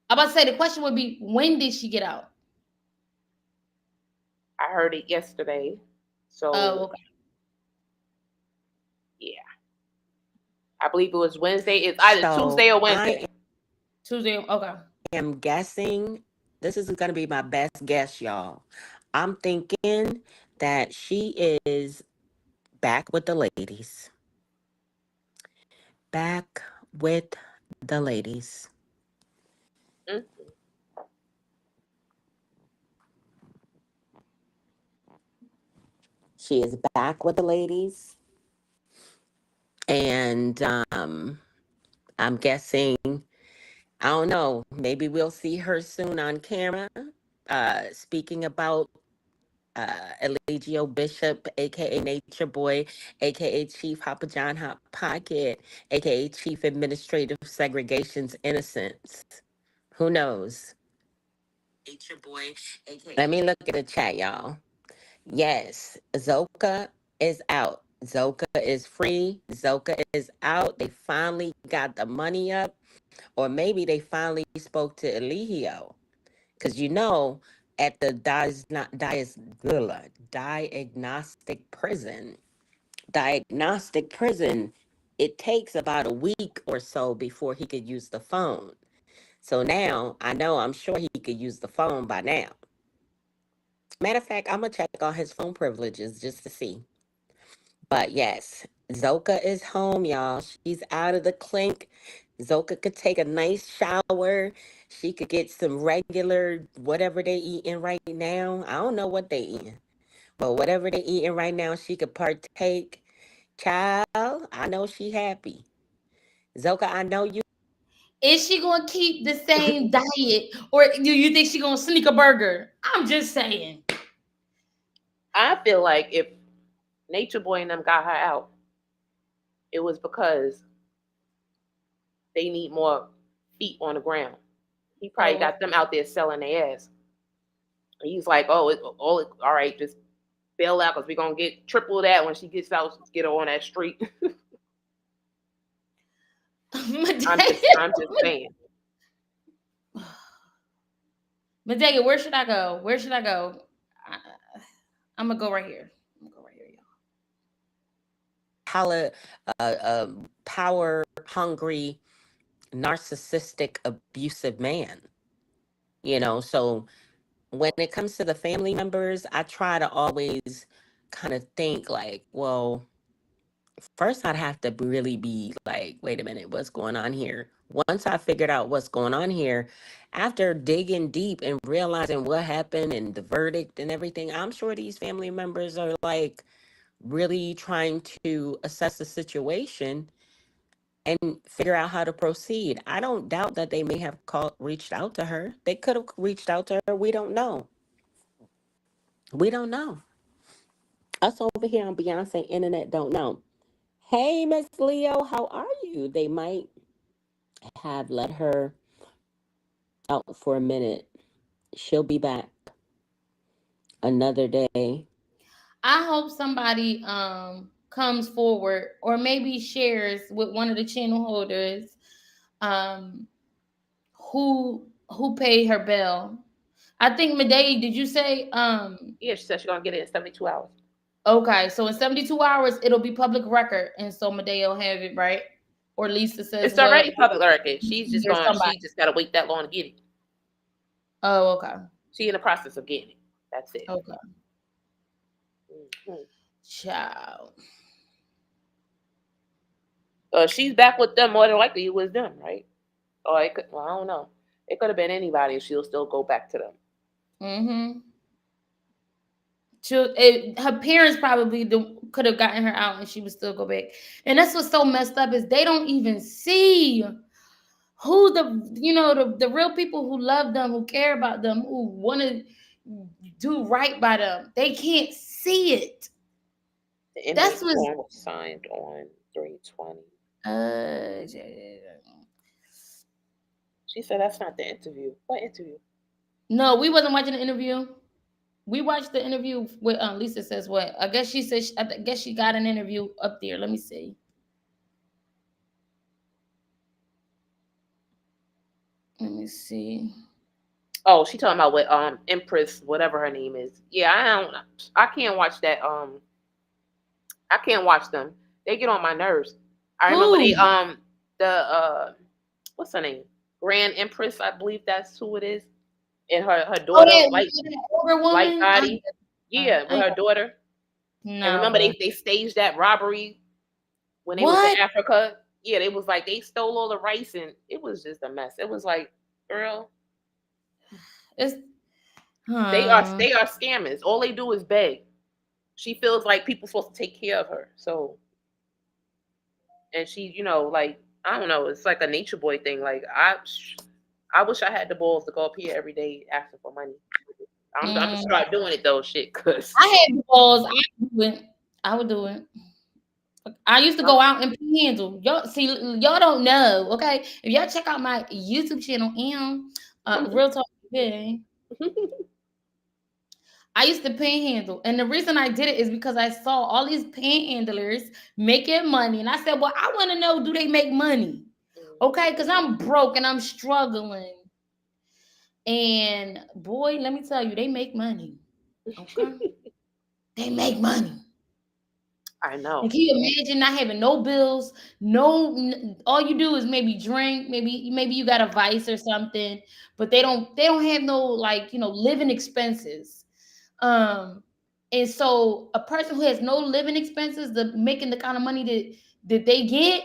I'm about to say the question would be when did she get out? I heard it yesterday. Oh, So okay. yeah. I believe it was Wednesday. It's either So Tuesday or I Wednesday. Tuesday. Okay. am guessing, this is going to be my best guess, y'all. I'm thinking that she is back with the ladies. Back with the ladies. Mm. She is back with the ladies. And I'm guessing, I don't know, maybe we'll see her soon on camera speaking about Eligio Bishop, aka Nature Boy, aka Chief Hopper John Hop Pocket, aka Chief Administrative Segregation's Innocence. Who knows? Nature Boy, aka. Let me look at the chat, y'all. Yes, Zoka is out. Zoka is free. Zoka is out. They finally got the money up, or maybe they finally spoke to Eligio, because at the diagnostic prison, it takes about a week or so before he could use the phone. So now I'm sure he could use the phone by now. Matter of fact, I'm gonna check on his phone privileges just to see. But yes, Zoka is home, y'all. She's out of the clink. Zoka could take a nice shower. She could get some regular whatever they eating right now. I don't know what they eating, but whatever they eating right now, she could partake. Child, I know she happy. Zoka, I know you. Is she gonna keep the same diet, or do you think she gonna sneak a burger? I'm just saying. I feel like if Nature Boy and them got her out, it was because they need more feet on the ground. He probably Oh, got them out there selling their ass. And he's like, oh, all right, just bail out because we're gonna get triple that when she gets out. Get her on that street. I'm just saying. Medea, where should I go? Where should I go? I'm gonna go right here. I'm gonna go right here, y'all. Power hungry, narcissistic, abusive man. So when it comes to the family members, I try to always kind of think like, well, first I'd have to really be like, wait a minute, what's going on here? Once I figured out what's going on here, after digging deep and realizing what happened and the verdict and everything, I'm sure these family members are like really trying to assess the situation and figure out how to proceed. I don't doubt that they may have reached out to her. They could have reached out to her. We don't know. We don't know. Us over here on Beyonce Internet don't know. Hey, Miss Leo, how are you? They might have let her out for a minute. She'll be back another day. I hope somebody comes forward or maybe shares with one of the channel holders um who paid her bill. I think Medea, did you say Yeah, she said she's gonna get it in 72 hours. okay, so in 72 hours it'll be public record, and so Medea will have it, right? Or Lisa says It's what? already public record. She's just There's going. somebody. She just gotta wait that long to get it. Oh, okay. She in the process of getting it. That's it. Okay. Mm-hmm. Ciao. She's back with them. More than likely, it was them, right? Or it could. Well, I don't know. It could have been anybody. She'll still go back to them. Mm-hmm. Her parents probably could have gotten her out and she would still go back. And that's what's so messed up is they don't even see who the real people who love them, who care about them, who want to do right by them. They can't see it. The inmate That's what. form was signed on 3/20. She said that's not the interview. What interview? No, we wasn't watching the interview. We watched the interview with Lisa says what? I guess she said. I guess she got an interview up there. Let me see. Let me see. Oh, she talking about what Empress, whatever her name is. Yeah, I can't watch that. I can't watch them. They get on my nerves. I remember Who? the what's her name? Grand Empress, I believe that's who it is. And her Oh, daughter, that older white woman. body. Yeah, with her daughter. And No, remember bro. they staged that robbery when they was What? in Africa. Yeah, they was like they stole all the rice and it was just a mess. It was like, girl, It's they are scammers. All they do is beg. She feels like people supposed to take care of her. So, and she, like I don't know, it's like a Nature Boy thing. Like I wish I had the balls to go up here every day asking for money. I'm gonna start doing it though, shit. Cause I had balls. I would do it. I used to go out and handle. Y'all see, y'all don't know. Okay, if y'all check out my YouTube channel, Real Talk TV, I used to panhandle. And the reason I did it is because I saw all these panhandlers making money. And I said, well, I want to know, do they make money? Okay, because I'm broke and I'm struggling. And boy, let me tell you, they make money. Okay. They make money. I know. And can you imagine not having no bills? All you do is maybe drink, maybe you got a vice or something, but they don't have no, like, living expenses. Um, and so a person who has no living expenses, making the kind of money that they get,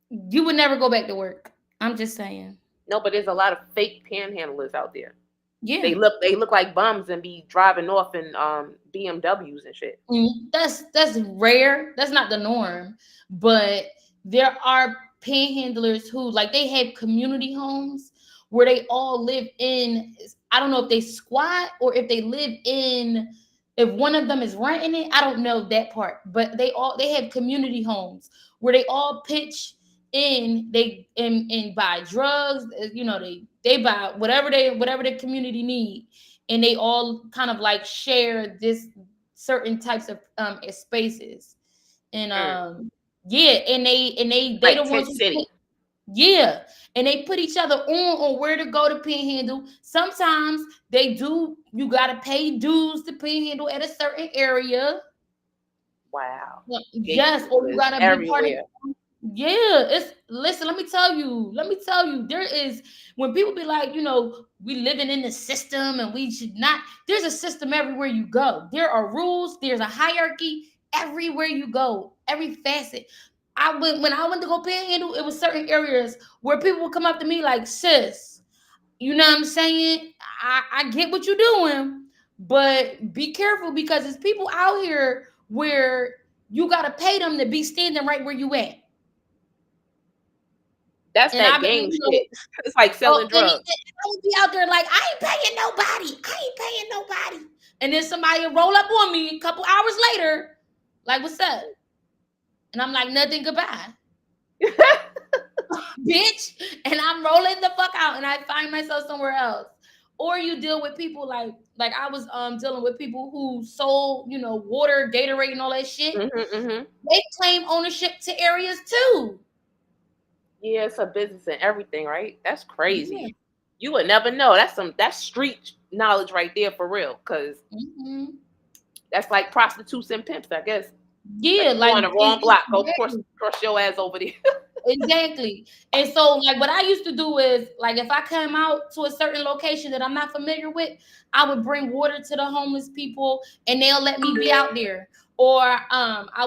you would never go back to work. I'm just saying. No, but there's a lot of fake panhandlers out there. Yeah. They look like bums and be driving off in BMWs and shit. That's rare. That's not the norm. But there are panhandlers who, like, they have community homes where they all live in. I don't know if they squat or if they live in. If one of them is renting it, I don't know that part. But they have community homes where they all pitch in. They and buy drugs. They buy whatever the community need, and they all kind of like share this certain types of spaces. And yeah, and they Like the ones Tent who City. yeah, and they put each other on where to go to panhandle. Sometimes they do, you gotta pay dues to panhandle at a certain area. Wow. Yes, or you Gatekeepers gotta be part of. everywhere. Yeah, listen, let me tell you, there is, when people be like, we living in the system and we should not, there's a system everywhere you go. There are rules, there's a hierarchy everywhere you go, every facet. When I went to go panhandle, it was certain areas where people would come up to me like, sis, you know what I'm saying? I get what you're doing, but be careful because there's people out here where you gotta pay them to be standing right where you at. That's And that I've been, gang shit. It's like selling and drugs. I would be out there like, I ain't paying nobody. I ain't paying nobody. And then somebody will roll up on me a couple hours later, like, what's up? And I'm like, nothing, goodbye, bitch. And I'm rolling the fuck out and I find myself somewhere else. Or you deal with people like I was dealing with people who sold, water, Gatorade, and all that shit. Mm-hmm. They claim ownership to areas too. Yeah, it's a business and everything, right? That's Yeah. crazy. You would never know. That's street knowledge right there for real. Cause Mm-hmm. that's like prostitutes and pimps, I guess. Yeah, Like you like on the wrong block, go it's cross your ass over there. exactly. And so, like, what I used to do is, like, if I came out to a certain location that I'm not familiar with, I would bring water to the homeless people, and they'll let me be out there. Or I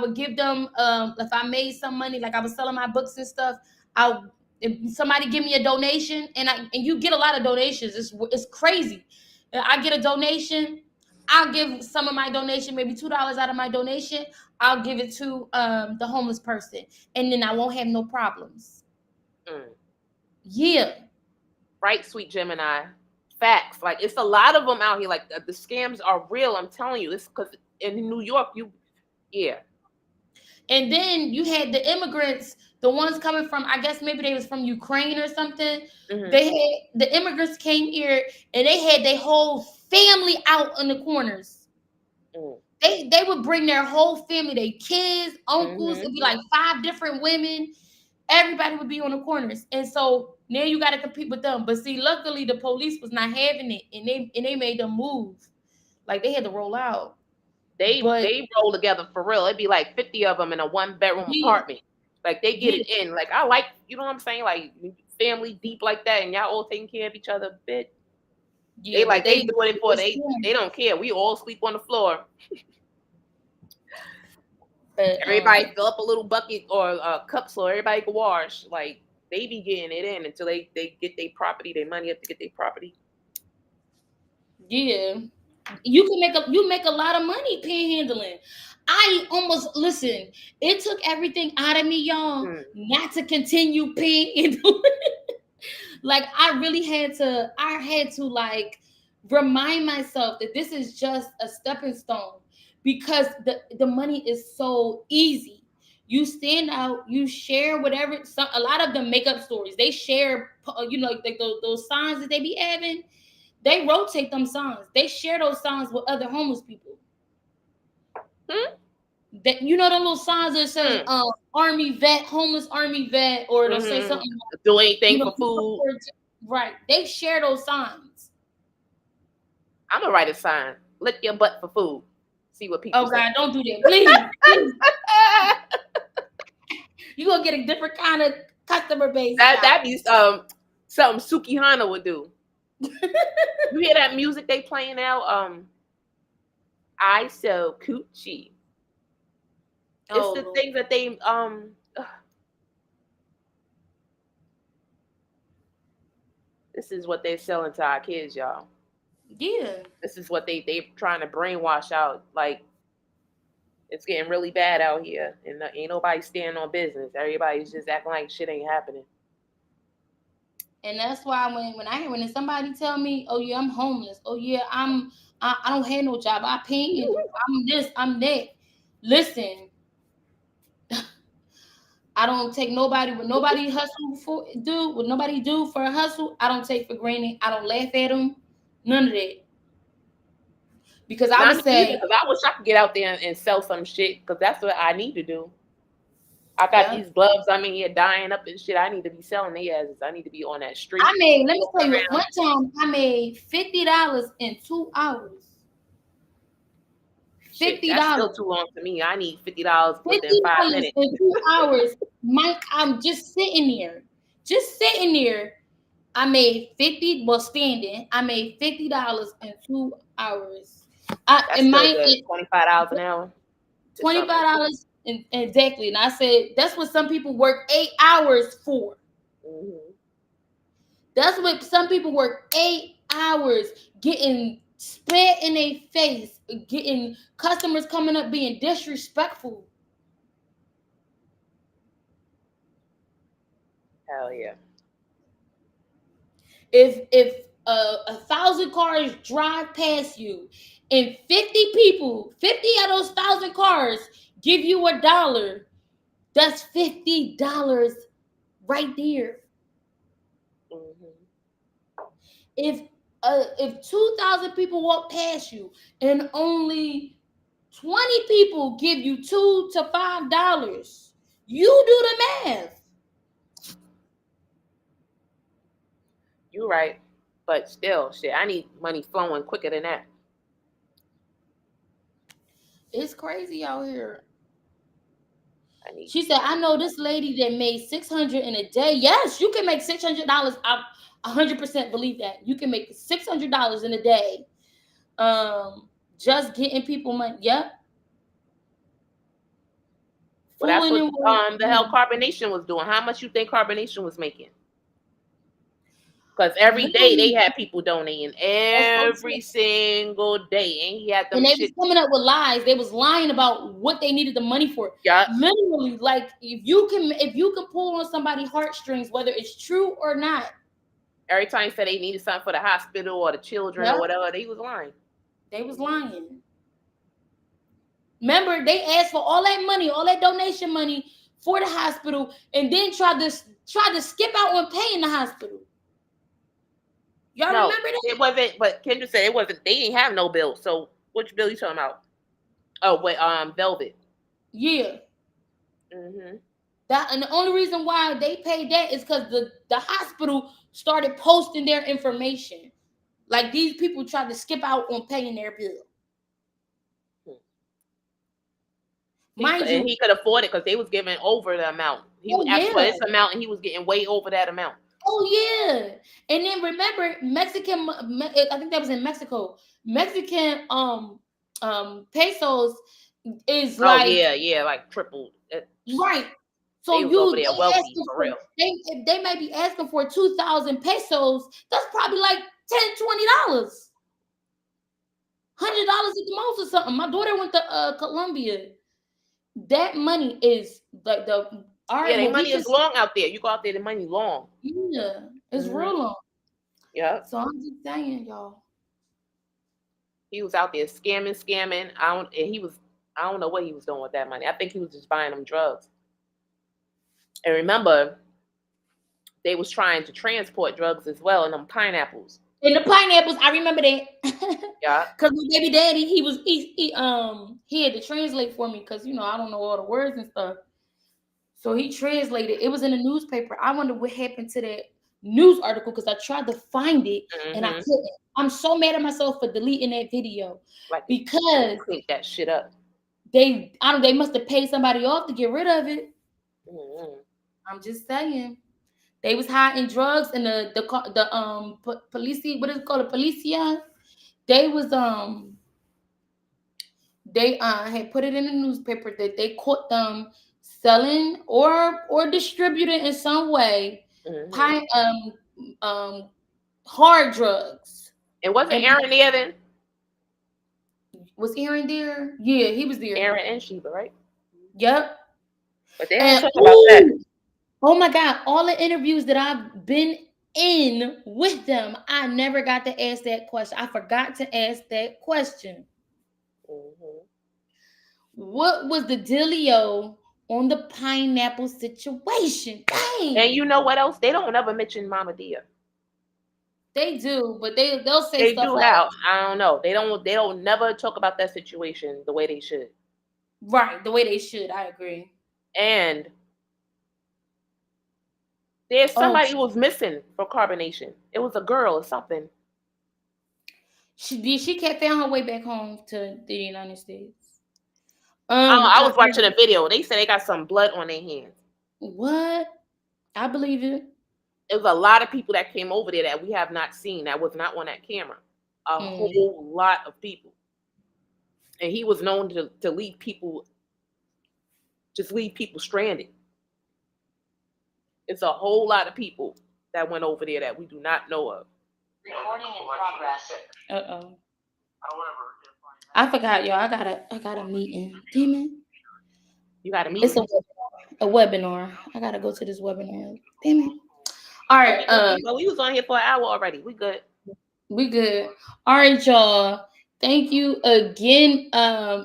would give them, if I made some money, like I was selling my books and stuff. I If somebody give me a donation, and you get a lot of donations, it's crazy. I get a donation. I'll give some of my donation, maybe $2 out of my donation. I'll give it to the homeless person, and then I won't have no problems. Mm. Yeah. Right, sweet Gemini. Facts. Like it's a lot of them out here. Like the scams are real. I'm telling you. It's because in New York, yeah. And then you had the immigrants, the ones coming from, I guess maybe they was from Ukraine or something. Mm-hmm. They had the immigrants came here and they had their whole family out in the corners. Mm. They would bring their whole family, their kids, uncles. Mm-hmm. It'd be like 5 different women. Everybody would be on the corners, and so now you got to compete with them. But see, luckily the police was not having it, and they made them move. Like they had to roll out. But They roll together for real. It'd be like 50 of them in a 1-bedroom yeah, apartment. Like they get yeah, it in. Like I like, you know what I'm saying? Like family deep like that, and y'all all taking care of each other. Bit. yeah. They But like they doing it for they scam. they don't care. We all sleep on the floor. But, Everybody fill up a little bucket or a cup so everybody can wash. Like they be getting it in until they get their property, their money up to get their property. yeah, you make a lot of money panhandling. I almost listen. It took everything out of me, y'all, Mm. not to continue panhandling. Like I had to like remind myself that this is just a stepping stone because the money is so easy. You stand out, you share whatever. A lot of them make up stories. They share, like those signs that they be having. They rotate them songs. They share those songs with other homeless people. That you know the little signs that says Army vet, homeless Army vet, or it'll say something like, do anything for food. Right. They share those signs. I'm gonna write a sign. Lick your butt for food. See what people say. God, don't do that. Please. You're gonna get a different kind of customer base. That'd be something Suki Hana would do. You hear that music they playing now? I sell coochie. It's the things that they this is what they're selling to our kids, y'all. Yeah. This is what they're trying to brainwash out. Like, it's getting really bad out here, and ain't nobody standing on business. Everybody's just acting like shit ain't happening. And that's why when somebody tell me, oh yeah, I'm homeless. Oh yeah, I don't have no job. I pay. I'm this. I'm that. Listen, I don't take nobody what nobody hustle for what nobody do for a hustle. I don't take for granted. I don't laugh at them. None of that. Because I would say, because I wish I could get out there and sell some shit, because that's what I need to do. I got these gloves. I'm in here dying up and shit. I need to be selling the asses. I need to be on that street. let me tell you, one time I made $50 in 2 hours. $50. That's still too long to me. I need $50 within 5 minutes. In 2 hours. I'm just sitting there. I made standing. I made $50 in 2 hours. That's still good. $25 an hour. $25 exactly. And I said that's what some people work 8 hours for. Mm-hmm. That's what some people work 8 hours getting spit in their face, getting customers coming up being disrespectful. Hell yeah. If 1,000 cars drive past you and 50 of those 1,000 cars give you $1, that's $50 right there. Mm-hmm. If 2,000 people walk past you and only 20 people give you $2 to $5, you do the math. You're right, but still, shit, I need money flowing quicker than that. It's crazy out here. She said, I know this lady that made $600 in a day. Yes, you can make $600. I 100% believe that. You can make $600 in a day. Just getting people money. Yep. Well, that's what the hell Carbonation was doing. How much you think Carbonation was making? Because every day they had people donating. Every single day. And he had them. And they was coming up with lies. They was lying about what they needed the money for. Yeah. Literally, like if you can pull on somebody's heartstrings, whether it's true or not. Every time he said they needed something for the hospital or the children or whatever, they was lying. They was lying. Remember, they asked for all that money, all that donation money for the hospital, and then tried to skip out on paying the hospital. Y'all remember that? It wasn't, but Kendra said it wasn't, they didn't have no bill. So which bill you talking about? Oh, wait, Velvet. Yeah. Mm-hmm. And the only reason why they paid that is because the hospital started posting their information. Like these people tried to skip out on paying their bill. And he could afford it because they was giving over the amount. He asked for this amount and he was getting way over that amount. Oh yeah. And then remember I think that was in Mexico. Mexican pesos is like tripled. Right. So over there wealthy for real. They may be asking for 2,000 pesos. That's probably like $10, $20. $100 at the most or something. My daughter went to Colombia. That money is like their money is long out there. You go out there, the money long. Yeah, it's real long. Yeah. So I'm just saying, y'all. He was out there scamming. I don't know what he was doing with that money. I think he was just buying them drugs. And remember, they was trying to transport drugs as well in them pineapples. And the pineapples, I remember that. Yeah. Cause my baby daddy, he had to translate for me because I don't know all the words and stuff. So he translated. It was in the newspaper. I wonder what happened to that news article because I tried to find it and I couldn't. I'm so mad at myself for deleting that video Like because clean that shit up. they must have paid somebody off to get rid of it. Mm-hmm. I'm just saying. They was hiding drugs in the police. What is it called? The policia. They was they had put it in the newspaper that they caught them selling or distributing in some way hard drugs. And wasn't Aaron there then? Was Aaron there? Yeah, he was there. Aaron and Sheba, right? Yep. But they didn't talk about that. Oh my God! All the interviews that I've been in with them, I never got to ask that question. I forgot to ask that question. Mm-hmm. What was the dealio on the pineapple situation? Dang. And you know what else? They don't ever mention Mama Dia. They do, but they'll say They stuff do like, how? I don't know. They don't never talk about that situation the way they should. Right, the way they should. I agree. And there's somebody who was missing for carbonation. It was a girl or something. She can't find her way back home to the United States. I was watching a video. They said they got some blood on their hands. What? I believe it. There was a lot of people that came over there that we have not seen that was not on that camera. A whole lot of people. And he was known to leave people stranded. It's a whole lot of people that went over there that we do not know of. Recording in progress. Uh-oh. I forgot, y'all. I got a meeting. Damn it. You got a meeting? It's a webinar. I gotta go to this webinar. Damn it. All right. Well, we was on here for an hour already. We good. We good. All right, y'all. Thank you again,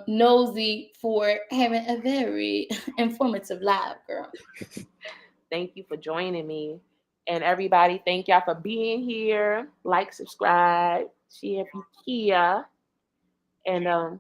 Nosy, for having a very informative live, girl. Thank you for joining me. And everybody, thank y'all for being here. Like, subscribe, share if you care. And